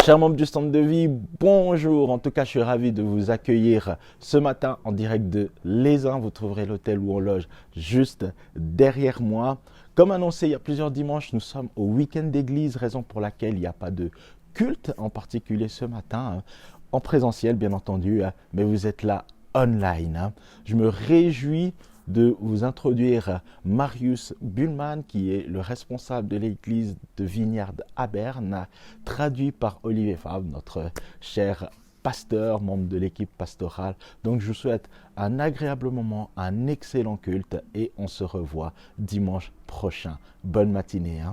Chers membres du Centre de Vie, bonjour. En tout cas, je suis ravi de vous accueillir ce matin en direct de Les Uns. Vous trouverez l'hôtel où on loge juste derrière moi. Comme annoncé il y a plusieurs dimanches, nous sommes au week-end d'église, raison pour laquelle il n'y a pas de culte, en particulier ce matin, en présentiel bien entendu, mais vous êtes là online. Je me réjouis de vous introduire Marius Buhlmann, qui est le responsable de l'église de Vignard à Berne, traduit par Olivier Fabre, notre cher pasteur, membre de l'équipe pastorale. Donc je vous souhaite un agréable moment, un excellent culte et on se revoit dimanche prochain. Bonne matinée.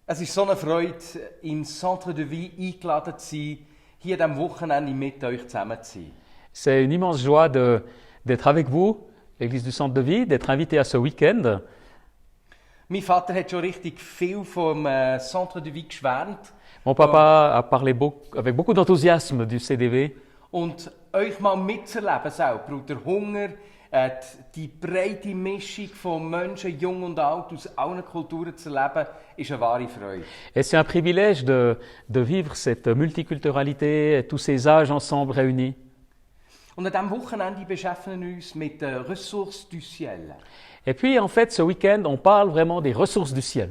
Es ist so eine Freude, im Centre de Vie eingeladen zu sein, hier am Wochenende mit euch zusammen zu sein. C'est une immense joie d'être avec vous, l'Église du Centre de Vie, d'être invité à ce week-end. Mein Vater hat schon richtig viel vom Centre de Vie geschwärmt. Mon papa a parlé avec beaucoup d'enthousiasme du CDV. Und euch mal mitzuerleben selber, und der Hunger, die breite Mischung von Menschen, jung und alt, aus allen Kulturen zu erleben, ist eine wahre Freude. Et c'est un privilège de vivre cette multiculturalité, tous ces âges ensemble réunis. Und an diesem Wochenende beschäftigen wir uns mit den Ressources du Ciel. Et puis, en fait, ce week-end, on parle vraiment des ressources du ciel.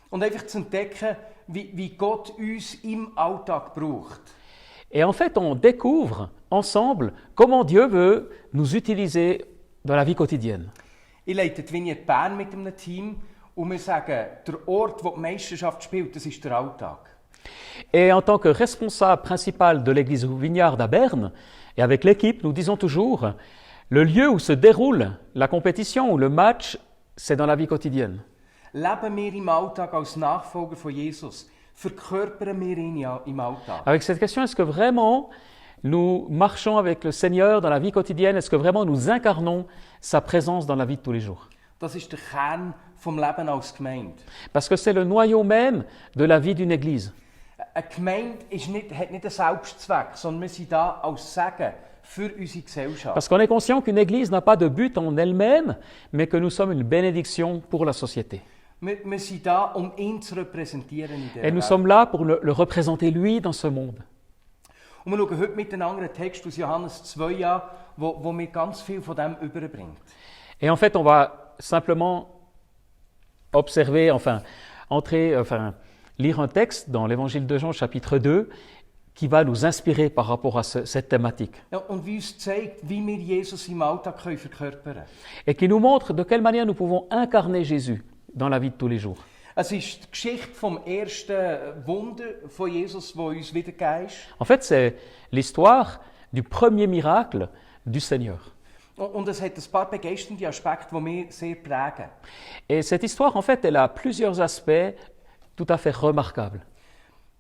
Und einfach zu entdecken, wie Gott uns im Alltag braucht. Et en fait, on découvre ensemble comment Dieu veut nous utiliser dans la vie quotidienne. Ich leite die Vignette Bern mit einem Team und wir sagen, der Ort, wo die Meisterschaft spielt, das ist der Alltag. Et en tant que responsable principal de l'église Vignard à Berne, et avec l'équipe, nous disons toujours, le lieu où se déroule la compétition ou le match, c'est dans la vie quotidienne. Leben wir im Alltag als Nachfolger von Jesus? Verkörpern wir ihn ja im Alltag? Avec cette question, est-ce que vraiment nous marchons avec le Seigneur dans la vie quotidienne? Est-ce que vraiment nous incarnons sa présence dans la vie de tous les jours? Das ist der Kern vom Leben als Gemeinde. Parce que c'est le noyau même de la vie d'une église. Eine Gemeinde hat nicht einen Selbstzweck, sondern wir sind da als Segen für unsere Gesellschaft. Parce qu'on est conscient qu'une église n'a pas de but en elle-même, mais que nous sommes une bénédiction pour la société. Wir sind da, ihn zu repräsentieren in dieser Et nous Welt. sommes là pour le représenter lui dans ce monde. Und wir schauen heute miteinander einen Text aus Johannes 2 an, wo mir ganz viel von dem überbringt. Et en fait, on va simplement observer, lire un texte dans l'évangile de Jean, chapitre 2, qui va nous inspirer par rapport à cette thématique. Ja, und wie uns zeigt, wie wir Jesus im Alltag verkörpern können. Et qui nous montre de quelle manière nous pouvons incarner Jésus dans la vie de tous les jours. Es ist die Geschichte vom ersten Wunder von Jesus, das uns wiedergegeben ist. En fait, c'est l'histoire du premier miracle du Seigneur. Und es hat ein paar begeisternde Aspekte, die mich sehr prägen. Et cette histoire, en fait, elle a plusieurs aspects tout à fait remarquables.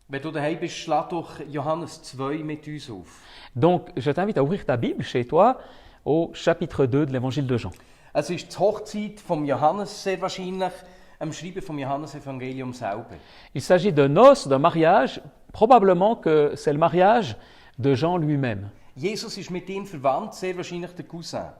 Wenn du daheim bist, schlag doch Johannes 2 mit uns auf. Donc, je t'invite à ouvrir ta Bible chez toi au chapitre 2 de l'évangile de Jean. Es ist die Hochzeit vom Johannes, sehr wahrscheinlich, am Schreiben vom Johannes-Evangelium selber. Il s'agit de noces, d'un mariage, probablement que c'est le mariage de Jean lui-même. Jesus ist mit ihm verwandt, sehr wahrscheinlich der Cousin.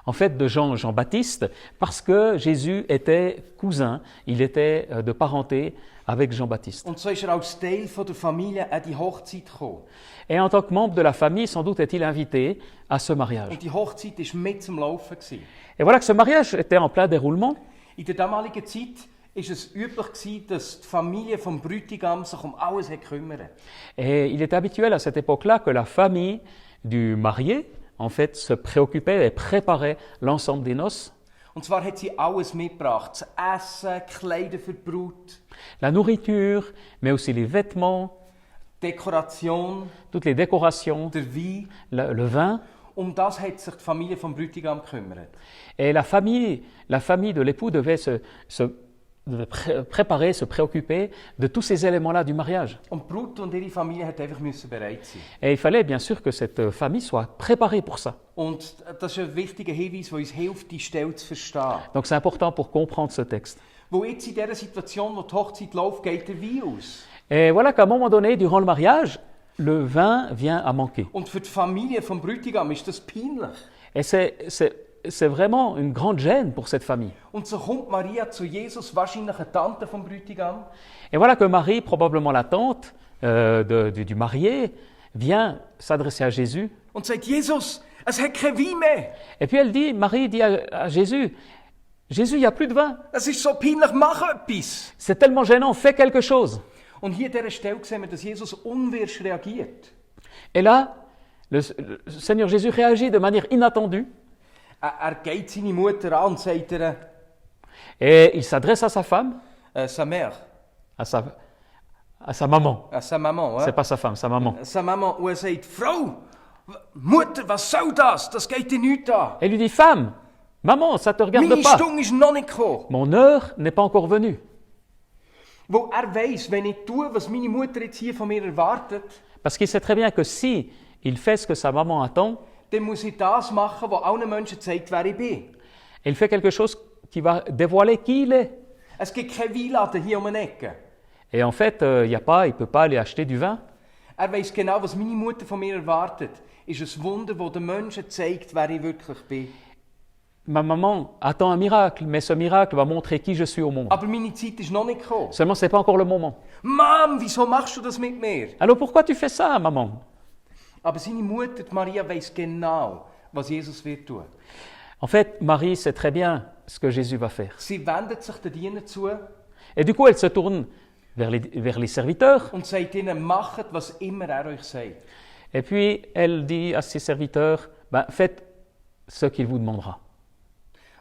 En fait, de Jean-Baptiste, parce que Jésus était cousin, il était de parenté avec Jean-Baptiste. Und so ist als Teil von der Familie an die Hochzeit gekommen. Et en tant que membre de la famille, sans doute est-il invité à ce mariage. Und die Hochzeit war mit zum Laufen gewesen. Et voilà que ce mariage était en plein déroulement. In der damaligen Zeit war es üblich gewesen, dass die Familie vom Bräutigam sich um alles kümmert. Et il était habituel à cette époque-là que la famille du marié, en fait, se préoccupait et préparait l'ensemble des noces. Und zwar hat sie alles mitgebracht: das Essen, Kleider für die Braut, La nourriture, mais aussi les vêtements, Dekoration, toutes les décorations, der Wein. le vin. Um das hat sich die Familie vom Bräutigam gekümmert. Et la famille de l'époux devait devait préparer, se préoccuper de tous ces éléments-là du mariage. Und die Braut und ihre Familie hat einfach bereit sein. Et il fallait bien sûr que cette famille soit préparée pour ça. Und das ist ein wichtiger Hinweis, der uns hilft, die Stelle zu verstehen. Donc c'est important pour comprendre ce texte. Weil jetzt in dieser Situation, wo die Hochzeit läuft, geht der Wein aus. Et voilà qu'à un moment donné, durant le mariage, le vin vient à manquer. Und für die Familie vom Bräutigam ist das peinlich. Et c'est c'est vraiment une grande gêne pour cette famille. Und so kommt Maria zu Jesus, wahrscheinlich eine Tante vom Bräutigam. Et voilà que Marie, probablement la tante du marié, vient s'adresser à Jésus. Und sagt, Jesus, es hat kein Wein mehr. Et puis Marie dit à Jésus, Jésus, il n'y a plus de vin. Es ist so peinlich, mach etwas. C'est tellement gênant, fais quelque chose. Und hier an dieser Stelle sehen wir, dass Jesus unwirsch reagiert. Et là, le Seigneur Jésus réagit de manière inattendue. Geht seine Mutter an und sagt ihr, Et il s'adresse à sa femme, sa mère, à sa maman. sa maman, C'est pas sa femme, sa maman. Sa Mama, und er sagt, Frau, Mutter, was soll das? Das geht dir nichts an. Elle lui dit, femme, maman, ça te regarde Meine pas. Stunde ist noch nicht gekommen. Mon heure n'est pas encore venue. Weil weiss, wenn ich tue, was meine Mutter jetzt hier von mir erwartet, Parce qu'il sait très bien que si il fait ce que sa maman attend, dann muss ich das machen, was allen Menschen zeigt, wer ich bin. il fait quelque chose qui va dévoiler qui il est. Es gibt keinen Weinladen hier um eine Ecke. Et en fait, il ne peut pas aller acheter du vin. Weiss genau, was meine Mutter von mir erwartet. Ist ein Wunder, das den Menschen zeigt, wer ich wirklich bin. Ma maman attend un miracle, mais ce miracle va montrer qui je suis au monde. Aber meine Zeit ist noch nicht gekommen. Seulement, ce n'est pas encore le moment. Mom, wieso machst du das mit mir? Alors pourquoi tu fais ça, maman? Aber seine Mutter, die Maria, weiss genau, was Jesus wird tun. En fait, Marie sait très bien ce que Jésus va faire. Sie wendet sich den Dienern zu Et du coup, elle se tourne vers les serviteurs. und sagt ihnen, macht, was immer euch sagt. Et puis, elle dit à ses serviteurs, faites ce qu'il vous demandera.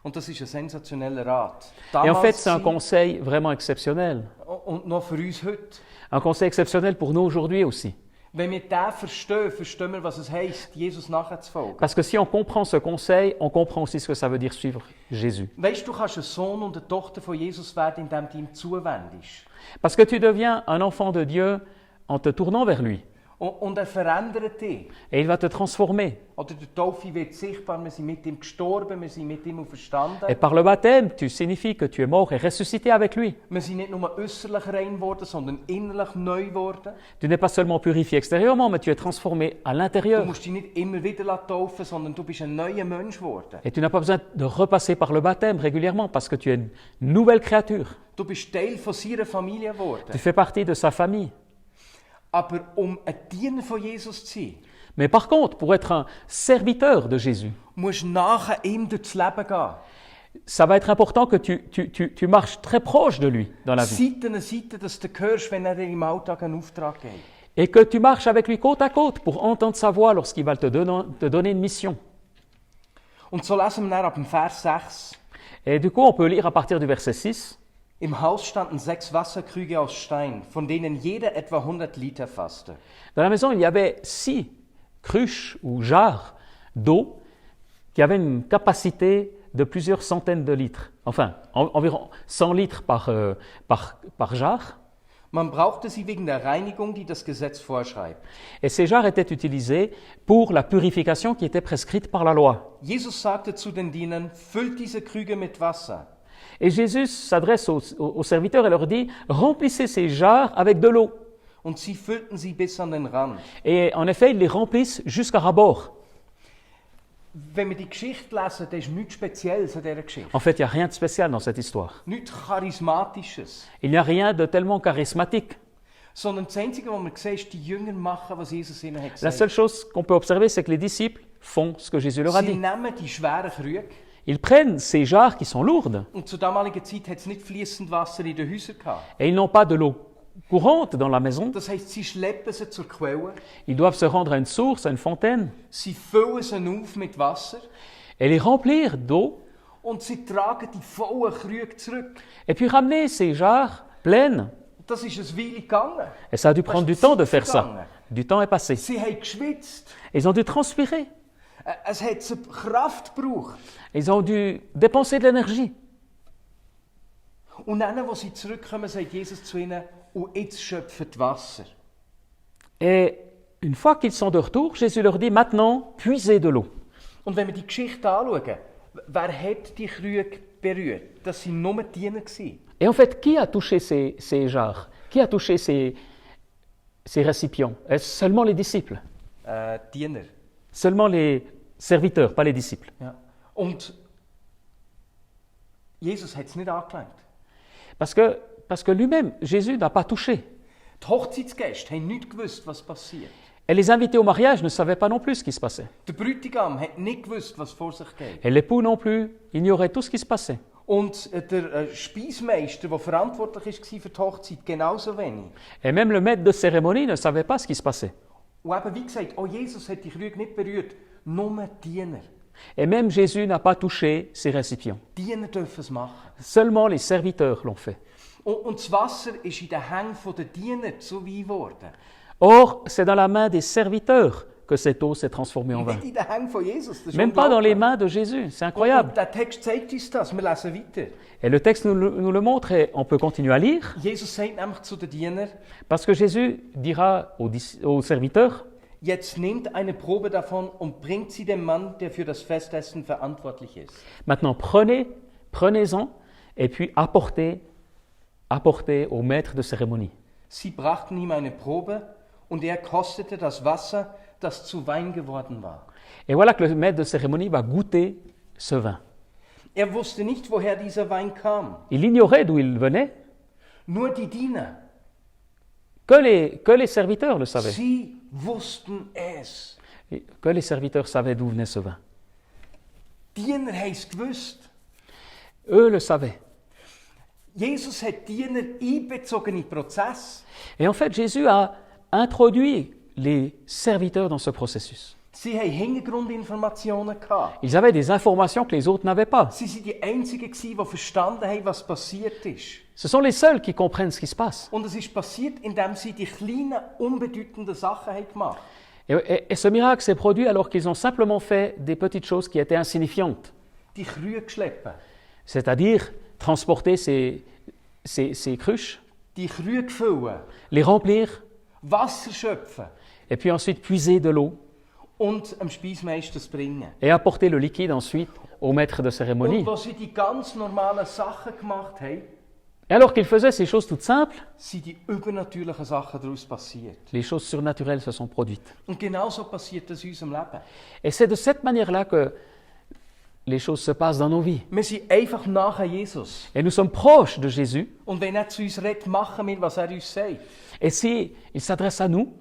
Und das ist ein sensationeller Rat. Et en fait, c'est un sie- conseil vraiment exceptionnel. und noch für uns heute. Un conseil exceptionnel pour nous aujourd'hui aussi. Wenn wir den verstehen wir, was es heisst, Jesus nachzufolgen. Parce que si on comprend ce conseil, on comprend aussi ce que ça veut dire suivre Jésus. Weißt du, kannst ein Sohn und eine Tochter von Jesus werden, indem du ihm zuwendest. Parce que tu deviens un enfant de Dieu en te tournant vers lui. Und er verändert dich. Et il va te transformer. Oder die Taufe wird sichtbar, wir sind mit ihm gestorben, wir sind mit ihm auferstanden. Et par le baptême, tu signifies que tu es mort et ressuscité avec lui. Wir sind nicht nur äußerlich rein geworden, sondern innerlich neu geworden. Tu n'es pas seulement purifié extérieurement, mais tu es transformé à Du l'intérieur. musst dich nicht immer wieder taufen, sondern du bist ein neuer Mensch geworden. Et tu n'as pas besoin de repasser par le baptême régulièrement parce que tu es une nouvelle créature. Du bist Teil von seiner Familie geworden. Tu fais partie de sa famille. Aber um ein Diener von Jesus zu sein, Mais par contre, pour être un serviteur de Jésus, musst du nach ihm durchs Leben gehen. ça va être important que tu marches très proche de lui dans la vie. Seite an Seite, dass du hörst, wenn er dir im Alltag einen Auftrag gibt. Et que tu marches avec lui côte à côte pour entendre sa voix lorsqu'il va te donner une mission. Und so lesen wir dann ab dem Vers 6. Et du coup, on peut lire à partir du verset 6. Im Haus standen 6 Wasserkrüge aus Stein, von denen jeder etwa 100 Liter fasste. Dans la maison, il y avait 6 cruches ou jarres d'eau qui avaient une capacité de plusieurs centaines de litres. Enfin, environ 100 litres par jarre. Man brauchte sie wegen der Reinigung, die das Gesetz vorschreibt. Et ces jarres étaient utilisées pour la purification qui était prescrite par la loi. Jesus sagte zu den Dienern, füllt diese Krüge mit Wasser. Et Jésus s'adresse aux serviteurs et leur dit, remplissez ces jarres avec de l'eau. Und sie füllten sie bis an den Rand. Et en effet, ils les remplissent jusqu'à ras-bord. Wenn wir die Geschichte lesen, dann ist nichts Spezielles an dieser Geschichte. En fait, il n'y a rien de spécial dans cette histoire. Nichts Charismatisches. Il n'y a rien de tellement charismatique. Sondern das Einzige, was wir sehen, ist, die Jünger machen, was Jesus ihnen hat La gesagt. seule chose qu'on peut observer, c'est que les disciples font ce que Jésus leur a Sie dit. nehmen die schweren Krüge. Ils prennent ces jarres qui sont lourdes Und zur damaligen Zeit hat es nicht fließend Wasser in den Häusern gehabt. et ils n'ont pas de l'eau courante dans la maison. Das heisst, sie schleppen sie zur Quelle. Ils doivent se rendre à une source, à une fontaine Sie füllen sie auf mit Wasser. et les remplir d'eau Und sie tragen die vollen Krüge zurück. et puis ramener ces jarres pleines. Das ist ein Weile gegangen. Et ça a dû prendre du temps de faire ça. Du temps est passé. Sie haben geschwitzt. Ils ont dû transpirer. Es hat sie Kraft gebraucht. Ils ont dû dépenser de l'énergie. Und dann, als sie zurückkommen, sagt Jesus zu ihnen, und jetzt schöpft Wasser. Et une fois qu'ils sont de retour, Jésus leur dit, maintenant, puisez de l'eau. Und wenn wir die Geschichte anschauen, wer hat die Krüge berührt? Das waren nur die Diener. Et en fait, qui a touché ces jarres? Qui a touché ces récipients? Est-ce seulement les disciples? Diener. Seulement les serviteurs, pas les disciples. Ja. Und Jesus hat es nicht angelangt. Parce que lui-même, Jésus n'a pas touché. Die Hochzeitsgäste haben nicht gewusst, was passiert. Et les invités au mariage ne savaient pas non plus ce qui se passait. Der Bräutigam hat nicht gewusst, was vor sich geht. Et l'époux non plus ignorait tout ce qui se passait. Und der Speismeister, der verantwortlich war für die Hochzeit, genauso wenig. Et même le maître de cérémonie ne savait pas ce qui se passait. Und eben, wie gesagt, auch Jesus hat die Krüge nicht berührt, nur die Diener. Et même Jésus n'a pas touché ces récipients. Die Diener dürfen es machen. Seulement les serviteurs l'ont fait. Und das Wasser ist in den Händen der Diener zu Wein geworden. Or, c'est dans la main des serviteurs que cette eau s'est transformée en vin. Nicht in den Händen von Jesus. Das ist Même pas dans les unglaublich. mains de Jésus. C'est incroyable. Und der Text zeigt uns das. Wir lesen weiter. Et le texte nous le montre et on peut continuer à lire Jesus sagt nämlich zu den Dienern, parce que Jésus dira aux serviteurs, jetzt nehmt eine Probe davon und bringt sie dem Mann, der für das Festessen verantwortlich ist. maintenant prenez-en et puis apportez au maître de cérémonie. Sie brachten ihm eine Probe und er kostete das Wasser, das zu Wein geworden war. Et voilà que le maître de cérémonie va goûter ce vin. Er wusste nicht, woher dieser Wein kam. Il ignorait d'où il venait, Nur die Diener, que les serviteurs le savaient. sie wussten es. Que les serviteurs savaient d'où venait ce vin. Die Diener haben es gewusst. Eux le savaient. Jesus hat die Diener einbezogen in den Prozess. Et en fait, Jésus a introduit les serviteurs dans ce processus. Sie haben Hintergrundinformationen gehabt. Ils avaient des informations que les autres n'avaient pas. Sie waren die Einzigen, die verstanden haben, was passiert ist. Ce sont les seuls qui comprennent ce qui se passe. Und es ist passiert, indem sie die kleinen, unbedeutenden Sachen haben gemacht. Et ce miracle s'est produit alors qu'ils ont simplement fait des petites choses qui étaient insignifiantes. Die Krüge geschleppt, C'est-à-dire transporter ces cruches, die Krüge füllen, les remplir Wasser schöpfen et puis ensuite puiser de l'eau und dem Speismeister das bringen. et apporter le liquide ensuite au maître de cérémonie. Und als sie die ganz normalen Sachen gemacht haben, Et alors qu'ils faisaient ces choses toutes simples, sind die übernatürlichen Sachen daraus passiert. les choses surnaturelles se sont produites. Und genauso passiert das in unserem Leben. Et c'est de cette manière-là que les choses se passent dans nos vies. Wir sind einfach nachher Jesus. Et nous sommes proches de Jésus. Und wenn er zu uns redet, machen wir, was er uns sagt. Et si il s'adresse à nous,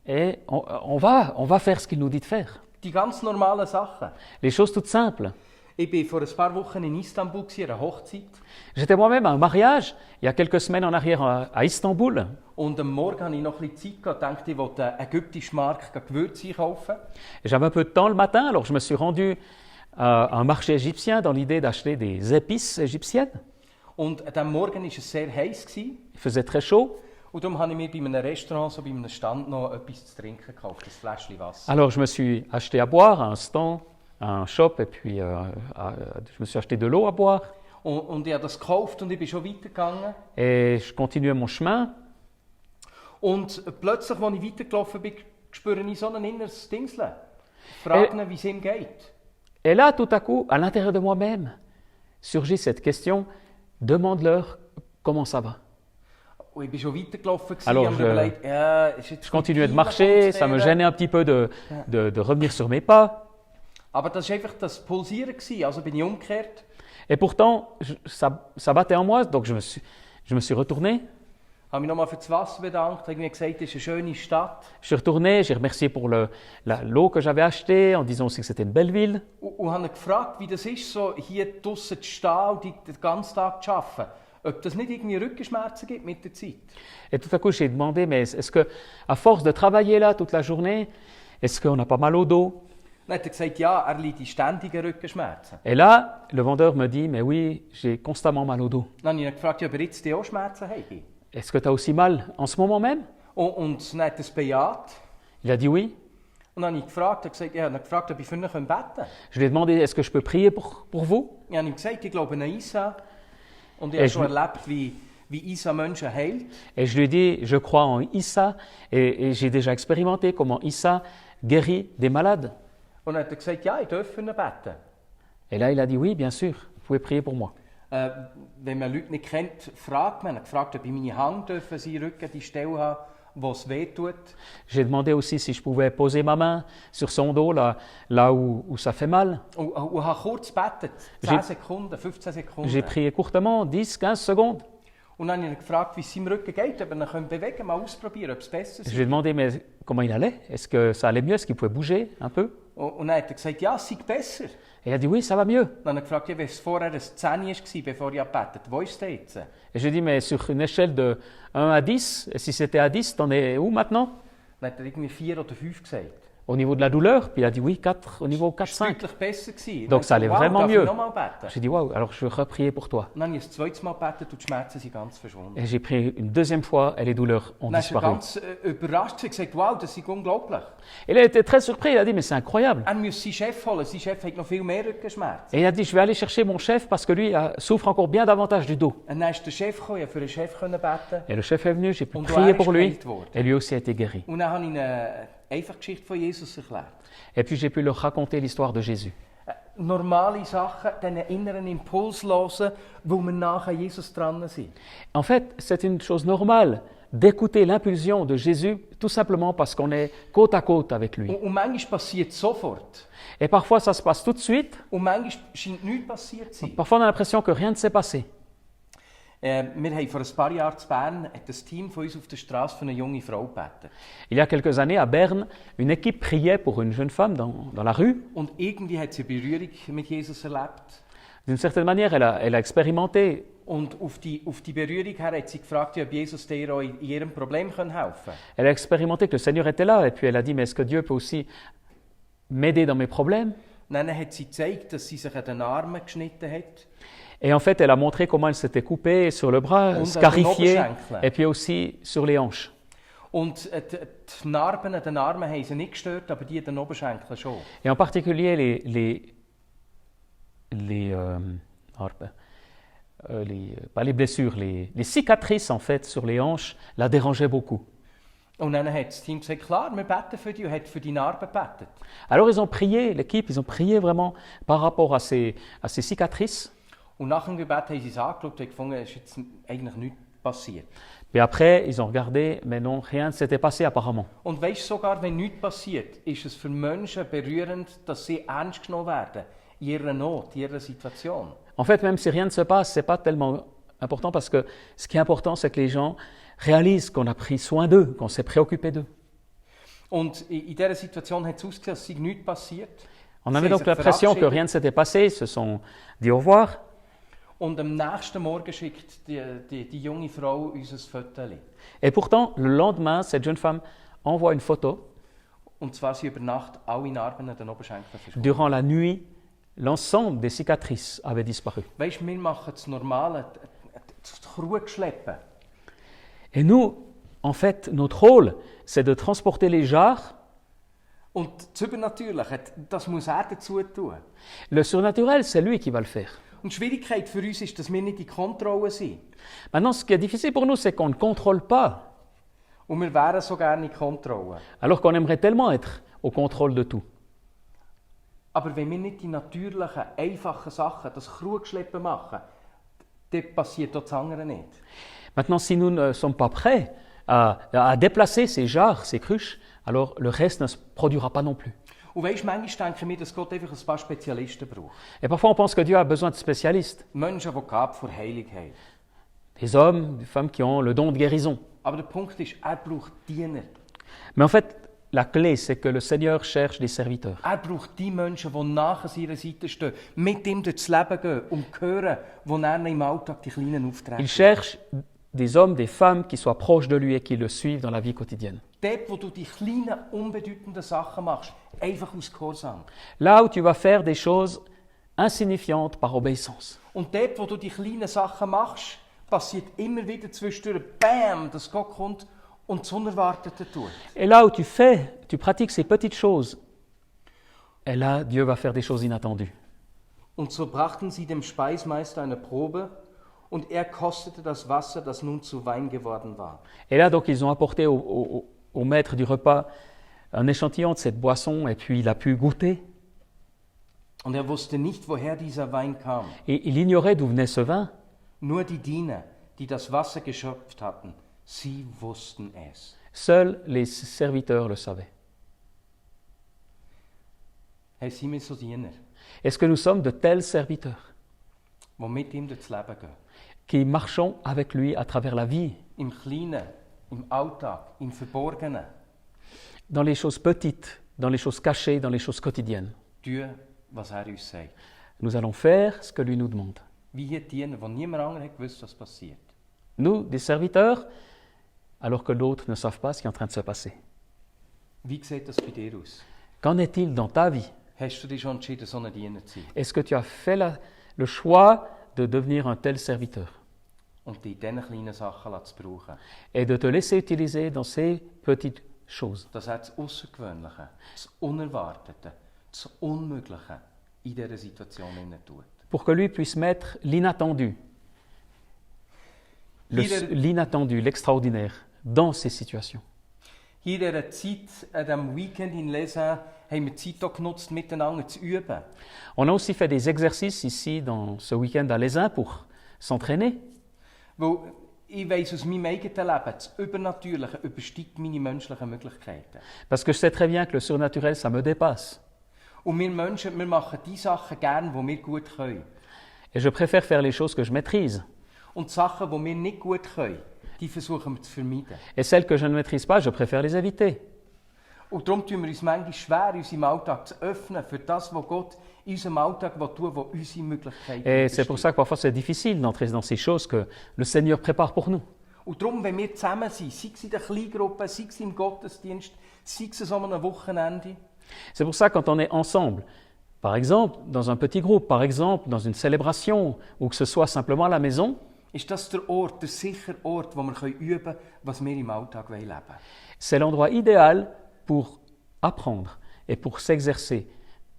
et on va faire ce qu'il nous dit de faire. Die ganz normalen Sachen. Les choses toutes simples. Ich war vor ein paar Wochen in Istanbul, an einer Hochzeit. J'étais moi-même à un mariage, il y a quelques semaines en arrière à Istanbul. Und am Morgen hatte ich noch ein bisschen Zeit gehabt, dachte, ich wollte einen ägyptischen Markt Gewürze einkaufen. Et j'avais un peu de temps le matin, alors je me suis rendu à un marché égyptien dans l'idée d'acheter des épices égyptiennes. Und an diesem Morgen war es sehr heiß. Il faisait très chaud. Und darum habe ich mir bei einem Restaurant, so bei einem Stand, noch etwas zu trinken gekauft, ein Fläschchen Wasser. Alors je me suis acheté à boire à un stand, à un shop, et puis je me suis acheté de l'eau à boire. Und ich habe das gekauft und ich bin schon weitergegangen. Et je continuais mon chemin. Und plötzlich, als ich weitergelaufen bin, spüre ich so ein inneres Dingseln. Ich frage ihn, wie es ihm geht. Et là, tout à coup, à l'intérieur de moi-même, surgit cette question, demande-leur comment ça va. Und ich bin schon weitergelaufen, Alors, habe mir überlegt, ja, ist jetzt Je continuais de Wein marcher, davon zu ça me reden. gênait un petit peu de revenir sur mes pas. Aber das war einfach das Pulsieren, also bin ich umgekehrt. Et pourtant, ça battait en moi, donc je me suis retourné. Habe mich nochmal für das Wasser bedankt, habe mir gesagt, es ist eine schöne Stadt. Je suis retourné, j'ai remercié pour l'eau que j'avais achetée, en disant aussi que c'était une belle ville. Und habe ihn gefragt, wie das ist, so hier draussen zu stehen und den ganzen Tag zu arbeiten. Ob das nicht irgendwie Rückenschmerzen gibt mit der Zeit. Et tout à coup, j'ai demandé, mais est-ce que, à force de travailler là toute la journée, est-ce qu'on n'a pas mal au dos? Dann hat er gesagt, ja, er leidet ständige Rückenschmerzen. Et là, le vendeur me dit, mais oui, j'ai constamment mal au dos. Dann habe ich ihn gefragt, ob er jetzt auch Schmerzen hat. Est-ce que tu as aussi mal en ce moment même? Und dann hat er es bejaht. Il a dit oui. Und dann habe ich gefragt, ich habe gefragt, ob ich für ihn beten kann. Je lui ai demandé, est-ce que je peux prier pour vous? Ich habe ihm gesagt, ich glaube an Isa. Und ich Et habe je- schon erlebt, wie Isa Menschen heilt. Et je lui ai dit, je crois en Issa, et j'ai déjà expérimenté comment Issa guérit des malades. Und dann hat er gesagt, ja, ich darf für ihn beten. Et là, il a dit, oui, bien sûr, vous pouvez prier pour moi. Wenn man Leute nicht kennt, fragt man. Er hat gefragt, ob ich meine Hand dürfen, seinen Rücken, die Stelle haben. wo es weh tut. J'ai demandé aussi si je pouvais poser ma main sur son dos, là où ça fait mal. Und habe kurz gebetet, 10 Sekunden, 15 Sekunden. J'ai prié courtement, 10, 15 secondes. Und dann habe ich ihn gefragt, wie es seinem Rücken geht, ob er ihn bewegen kann, mal ausprobieren, ob es besser Je lui ai ist. demandé mais comment il allait. Est-ce que ça allait mieux? Est-ce qu'il pouvait bouger un peu? Und dann hat er gesagt, ja, es sei besser. Et il a dit oui, ça va mieux. Dann habe ich gefragt, ja, wenn es vorher ein 10 war, bevor ich gebetet habe, wo ist es jetzt? Et je lui ai dit mais sur une échelle de 1 à 10, et si c'était à 10, t'en es où maintenant? Dann hat er irgendwie 4 oder 5 gesagt. Au niveau de la douleur? Puis il a dit oui, 4, au niveau 4, Es war 5. deutlich besser gewesen. Donc ça allait Dann habe ich vraiment gesagt, wow, mieux. darf ich nochmal beten? J'ai dit waouh, alors je repriais pour toi. Dann habe ich das zweite Mal gebetet und die Schmerzen sind ganz verschwunden. Et j'ai prié une deuxième fois et les douleurs ont Dann ist er disparu. ganz überrascht und gesagt, wow, das ist unglaublich. Et il a été très surpris, il a dit mais c'est incroyable. Er muss seinen Chef holen, sein Chef hat noch viel mehr Rückenschmerzen. Et il a dit je vais aller chercher mon chef parce que lui souffre encore bien davantage du dos. Und dann ist der Chef gekommen, ich konnte für den Chef beten. Et le chef est venu, j'ai pu Und prier er pour ist lui geheilt worden. et lui aussi a été guéri. Und dann habe ich eine einfache Geschichte von Jesus erklärt. Et puis j'ai pu leur raconter l'histoire de Jésus. Normale Sachen, diesen inneren Impuls hören, weil wir nachher Jesus dran sind. En fait, c'est une chose normale d'écouter l'impulsion de Jésus tout simplement parce qu'on est côte à côte avec lui. Und manchmal passiert es sofort. Et parfois ça se passe tout de suite, Und manchmal scheint nichts passiert zu sein. parfois on a l'impression que rien ne s'est passé. Wir haben vor ein paar Jahren in Bern hat das Team von uns auf der Straße für eine junge Frau gebeten. Il y a quelques années à Berne, une équipe priait pour une jeune femme dans la rue. Und irgendwie hat sie eine Berührung mit Jesus erlebt. D'une certaine manière, elle a expérimenté. Und auf die Berührung her hat sie gefragt, ob Jesus dir auch in ihrem Problem helfen kann. Elle a expérimenté que le Seigneur était là et puis elle a dit mais est-ce que Dieu peut aussi m'aider dans mes problèmes? Dann hat sie gezeigt, dass sie sich an den Armen geschnitten hat. Et en fait, elle a montré comment elle s'était coupée sur le bras, Und scarifiée, an den Oberschenkeln. et puis aussi sur les hanches. Und die Narben an den Armen haben sie nicht gestört, aber die an den Oberschenkeln schon. Et en particulier pas les blessures, les cicatrices en fait sur les hanches la dérangeaient beaucoup. Und dann hat das Team gesagt, klar, wir beten für dich und hat für die Narben gebetet. Alors ils ont prié, l'équipe, ils ont prié vraiment par rapport à ces cicatrices. Und nach dem Gebet haben sie es angeschaut und gefunden, es ist jetzt eigentlich nichts passiert. Puis après, ils ont regardé, mais non, rien ne s'était passé apparemment. Und weisst, sogar wenn nichts passiert, ist es für Menschen berührend, dass sie ernst genommen werden in ihrer Not, in ihrer Situation. En fait, même si rien ne se passe, c'est pas tellement important parce que ce qui est important, c'est que les gens réalisent qu'on a pris soin d'eux, qu'on s'est préoccupé d'eux. Und in dieser Situation hat es ausgesehen, dass nichts passiert. On Sie avait haben donc sich l'impression que verabschiedet. rien ne s'était passé, ils se sont dit au revoir. Und am nächsten Morgen schickt die junge Frau uns ein Foto. Et pourtant, le lendemain, cette jeune femme envoie une photo. Und zwar sind über Nacht alle Narben an den Oberschenkeln verschwunden. Durant la nuit, l'ensemble des cicatrices avait disparu. Weisst, wir machen das Normale, das Krugschleppen. Et nous, en fait, notre rôle, c'est de transporter les jarres. Und das Übernatürliche, das muss er dazu tun. Le surnaturel, c'est lui qui va le faire. Und die Schwierigkeit für uns ist, dass wir nicht in Kontrolle sind. Maintenant, ce qui est difficile pour nous, c'est qu'on ne contrôle pas, Und wir wären so gerne in Kontrolle. alors qu'on aimerait tellement être au contrôle de tout. Aber wenn wir nicht die natürlichen, einfachen Sachen, das Krugschleppen machen, dann passiert auch das andere nicht. Maintenant, si nous ne sommes pas prêts à déplacer ces jarres, ces cruches, alors le reste ne se produira pas non plus. Und weisst, manchmal denken wir, dass Gott einfach ein paar Spezialisten braucht. Et parfois, on pense que Dieu a besoin de spécialistes, Menschen, die Gabe vor Heilung haben. des hommes, des femmes qui ont le don de guérison. Aber der Punkt ist, er braucht Diener. Mais en fait, la clé, c'est que le Seigneur cherche des serviteurs. Er braucht die Menschen, die nach seiner Seite stehen, mit ihm durchs Leben gehen und hören, wo er im Alltag die kleinen Aufträge Il cherche des hommes, des femmes qui soient proches de lui et qui le suivent dans la vie quotidienne. Dort, wo du die kleinen, unbedeutenden Sachen machst, einfach aus Gehorsam. Là où tu vas faire des choses insignifiantes par obéissance. Und dort, wo du die kleinen Sachen machst, passiert immer wieder zwischendurch, bam, dass Gott kommt und das Unerwartete tut. Et là où tu pratiques ces petites choses, et là, Dieu va faire des choses inattendues. Und so brachten sie dem Speismeister eine Probe, und er kostete das Wasser, das nun zu Wein geworden war. Et là, donc, ils ont apporté au maître du repas un échantillon de cette boisson, et puis il a pu goûter. Und er wusste nicht, woher dieser Wein kam. Et il ignorait d'où venait ce vin. Nur die Diener, die das Wasser geschöpft hatten, Sie wussten es. Seuls les serviteurs le savaient. Hey, sind wir so Diener, Est-ce que nous sommes de tels serviteurs die mit ihm durchs Leben gehen? qui marchons avec lui à travers la vie, Im Kleinen, im Alltag, im Verborgenen. dans les choses petites, dans les choses cachées, dans les choses quotidiennes? Tun, was er uns sagt. Nous allons faire ce que lui nous demande. Wie hier die Diener, wo niemand anderes hat gewusst, was passiert. Nous, des serviteurs, alors que d'autres ne savent pas ce qui est en train de se passer. Wie sieht das bei dir aus? Qu'en est-il dans ta vie? Hast du dich schon entschieden, so ein Diener zu sein? Est-ce que tu as fait le choix de devenir un tel serviteur Und dich in diesen kleinen Sachen zu brauchen? et de te laisser utiliser dans ces petites choses, Dass er das Außergewöhnliche, das Unerwartete, das Unmögliche in dieser Situation tut. pour que lui puisse mettre l'inattendu, l'inattendu, l'extraordinaire dans ces situations. Hier in dieser Zeit, an diesem Weekend in Lesen, haben wir die Zeit auch genutzt, miteinander zu üben. On a aussi fait des exercices ici dans ce week-end à Lézin pour s'entraîner. Weil ich weiss aus meinem eigenen Leben, das Übernatürliche übersteigt meine menschlichen Möglichkeiten. Parce que je sais très bien que le surnaturel, ça me dépasse. Und wir Menschen, wir machen die Sachen gern, die wir gut können. Et je préfère faire les choses que je maîtrise. Und die Sachen, die wir nicht gut können, die versuchen wir zu vermeiden. Et celles que je ne maîtrise pas, je préfère les éviter. Und darum tun wir uns manchmal schwer, in unserem Alltag zu öffnen für das, was Gott in unserem Alltag tun will, was unsere Möglichkeiten Et c'est pour ça que parfois c'est difficile d'entrer dans ces choses que le Seigneur prépare pour nous. Und darum, wenn wir zusammen sind, sei es in der Kleingruppe, sei es im Gottesdienst, sei es an einem Wochenende, C'est pour ça quand on est ensemble, par exemple dans un petit groupe, par exemple dans une célébration, ou que ce soit simplement à la maison, ist das der Ort, der sichere Ort, wo wir üben können, was wir im Alltag leben wollen. c'est l'endroit idéal pour apprendre et pour s'exercer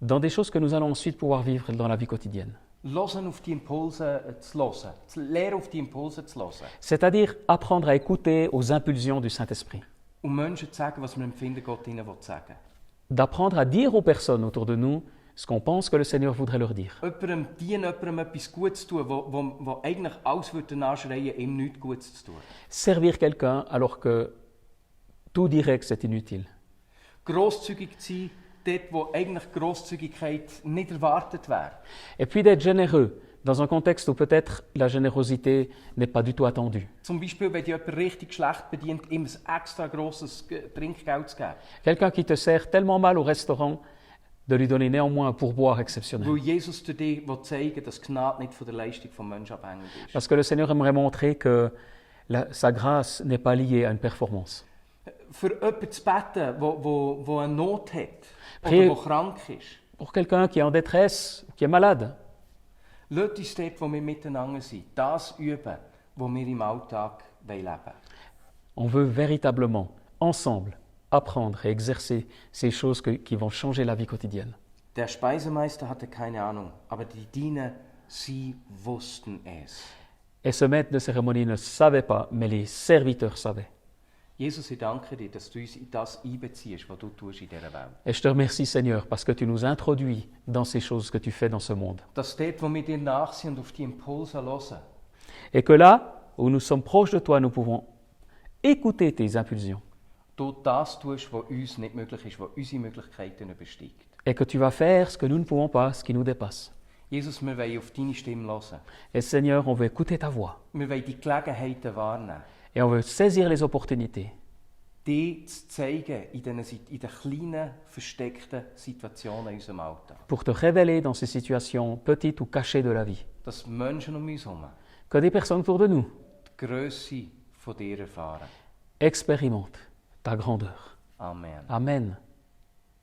dans des choses que nous allons ensuite pouvoir vivre dans la vie quotidienne. Hören auf die Impulse zu hören, lernen auf die Impulse zu hören. C'est-à-dire apprendre à écouter aux impulsions du Saint-Esprit. Und Menschen zu sagen, was wir empfinden, Gott ihnen sagen. D'apprendre à dire aux personnes autour de nous ce qu'on pense que le Seigneur voudrait leur dire. Jemandem dienen, jemandem etwas Gutes zu tun, wo eigentlich alles würde anschreien, ihm nichts Gutes zu tun. Servir quelqu'un alors que tout dirait que c'est inutile. Grosszügig zu sein, dort wo eigentlich Grosszügigkeit nicht erwartet wäre. Et puis d'être généreux dans un contexte où peut-être la générosité n'est pas du tout attendue. Zum Beispiel, wenn dich jemand richtig schlecht bedient, ihm ein extra grosses Trinkgeld zu geben. Quelqu'un qui te sert tellement mal au restaurant, de lui donner néanmoins un pourboire exceptionnel. Weil Jesus dir zeigen will, dass Gnade nicht von der Leistung des Menschen abhängig ist. Parce que le Seigneur aimerait montrer que sa grâce n'est pas liée à une performance. Für jemanden zu beten, der eine Not hat Prier- oder der krank ist. Pour quelqu'un qui est en détresse, qui est malade, Lasst uns dort, wo wir miteinander sind, das üben, was wir im Alltag leben wollen. on veut véritablement, ensemble, apprendre et exercer ces choses qui vont changer la vie quotidienne. Der Speisemeister hatte keine Ahnung, aber die Diener, sie wussten es. Et ce maître de cérémonie ne savait pas, mais les serviteurs savaient. Jesus, ich danke dir, dass du uns in das einbeziehst, was du tust in dieser Welt. Et je te remercie Seigneur parce que tu nous introduis dans ces choses que tu fais dans ce monde. Dass dort, wo wir dir nach sind und auf die Impulse hören, Et que là où nous sommes proches de toi, nous pouvons écouter tes impulsions. du das tust, was uns nicht möglich ist, was unsere Möglichkeiten übersteigt. Et que tu vas faire ce que nous ne pouvons pas, ce qui nous dépasse. Jesus, wir wollen auf deine Stimme hören. Et Seigneur, on veut écouter ta voix. Wir wollen die Gelegenheiten wahrnehmen, Et on veut saisir les opportunités die zu zeigen in den kleinen, versteckten Situationen in unserem Alltag. pour te révéler dans ces situations petites ou cachées de la vie. Dass Menschen um uns herum Que des personnes autour de nous die Grösse von dir erfahren. expérimentent ta grandeur. Amen. Amen.